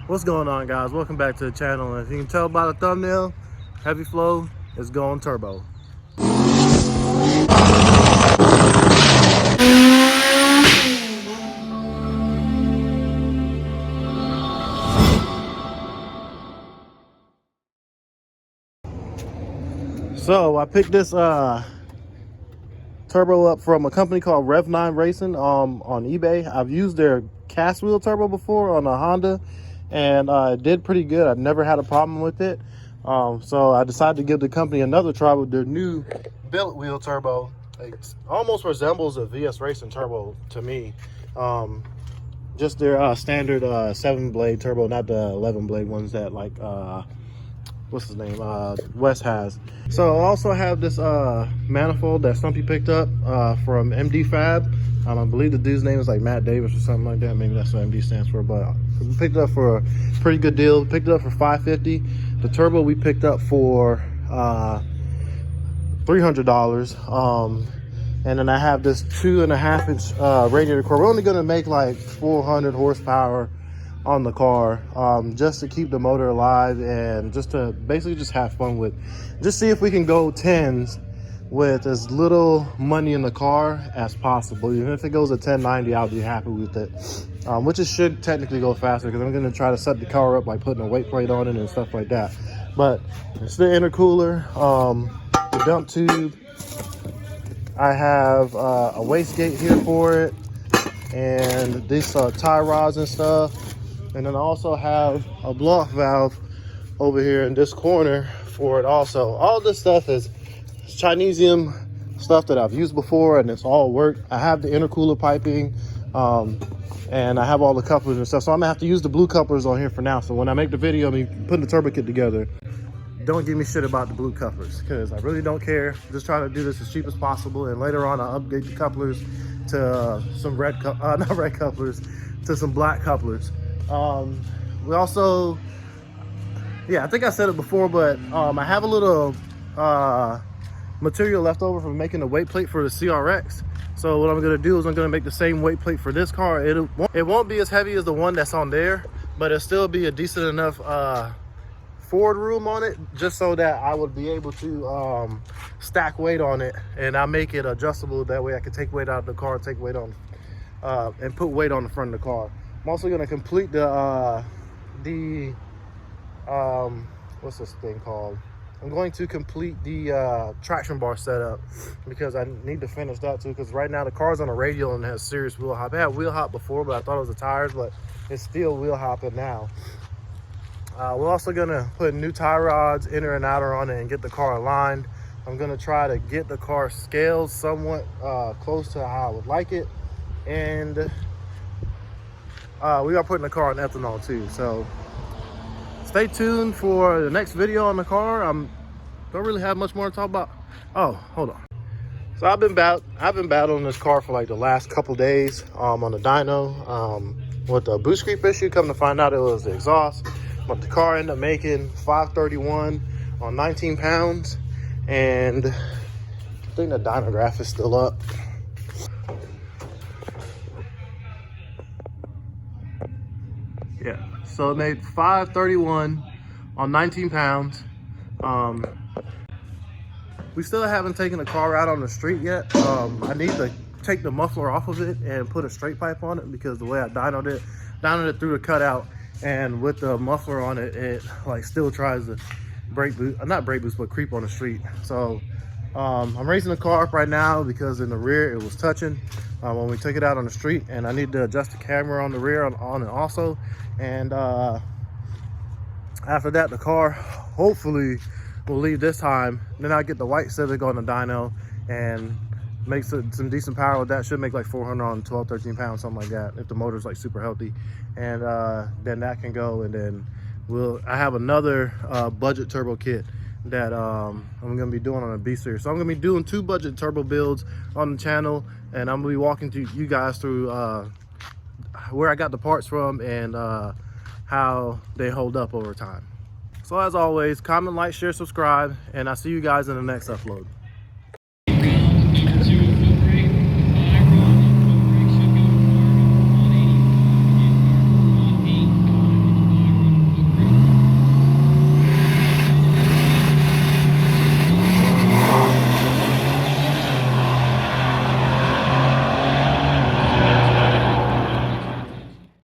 What's going on, guys? Welcome back to the channel. As you can tell by the thumbnail, Heavy Flow is going turbo. So I picked this turbo up from a company called Rev9 Racing on eBay. I've used their cast wheel turbo before on a Honda, and it did pretty good. I've never had a problem with it. So I decided to give the company another try with their new billet wheel turbo. It almost resembles a VS Racing turbo to me. Just their standard 7-blade turbo, not the 11-blade ones that like what's his name, Wes has. So I also have this manifold that Stumpy picked up from MD Fab. I believe the dude's name is like Matt Davis or something like that. Maybe that's what MD stands for, but we picked it up for a pretty good deal. Picked it up for $550. The turbo we picked up for $300. And then I have this 2.5-inch radiator core. We're only gonna make like 400 horsepower on the car, just to keep the motor alive and just to basically just have fun with, just see if we can go 10s with as little money in the car as possible. Even if it goes a 1090, I'll be happy with it, which it should technically go faster because I'm going to try to set the car up by putting a weight plate on it and stuff like that. But it's the intercooler, the dump tube. I have a wastegate here for it, and these tie rods and stuff. And then I also have a blow-off valve over here in this corner for it also. All this stuff is Chinesium stuff that I've used before, and it's all worked. I have the intercooler piping, and I have all the couplers and stuff. So I'm gonna have to use the blue couplers on here for now. So when I make the video, I'm putting the turbo kit together, don't give me shit about the blue couplers, because I really don't care. I'm just trying to do this as cheap as possible, and later on I'll upgrade the couplers to some not red couplers, to some black couplers. We also, yeah, I think I said it before, but I have a little material left over from making a weight plate for the CRX. So what I'm gonna do is I'm gonna make the same weight plate for this car. It won't be as heavy as the one that's on there, but it'll still be a decent enough forward room on it, just so that I would be able to stack weight on it, and I make it adjustable. That way I can take weight out of the car, take weight on and put weight on the front of the car. I'm also going to complete the what's this thing called? I'm going to complete the traction bar setup, because I need to finish that too, because right now the car's on a radial and has serious wheel hop. It had wheel hop before, but I thought it was the tires, but it's still wheel hopping now. We're also going to put new tie rods, inner and outer, on it and get the car aligned. I'm going to try to get the car scaled somewhat close to how I would like it. And we are putting the car on ethanol too, so stay tuned for the next video on the car. Don't really have much more to talk about. Oh, hold on. So I've been battling this car for like the last couple days on the dyno with the boost creep issue. Come to find out, it was the exhaust, but the car ended up making 531 on 19 pounds, and I think the dyno graph is still up. Yeah, so it made 531 on 19 pounds. We still haven't taken the car out on the street yet. I need to take the muffler off of it and put a straight pipe on it, because the way I dynoed it through the cutout, and with the muffler on it, it like still tries to not brake boost, but creep on the street. So I'm raising the car up right now, because in the rear it was touching when we took it out on the street, and I need to adjust the camera on the rear on it also. And after that, the car hopefully will leave this time. Then I'll get the white Civic on the dyno and make some decent power with that. Should make like 400 on 12-13 pounds, something like that, if the motor's like super healthy. And then that can go, and then I have another budget turbo kit that I'm gonna be doing on a B series. So I'm gonna be doing 2 budget turbo builds on the channel, and I'm gonna be walking you guys through where I got the parts from and how they hold up over time. So as always, comment, like, share, subscribe, and I'll see you guys in the next upload.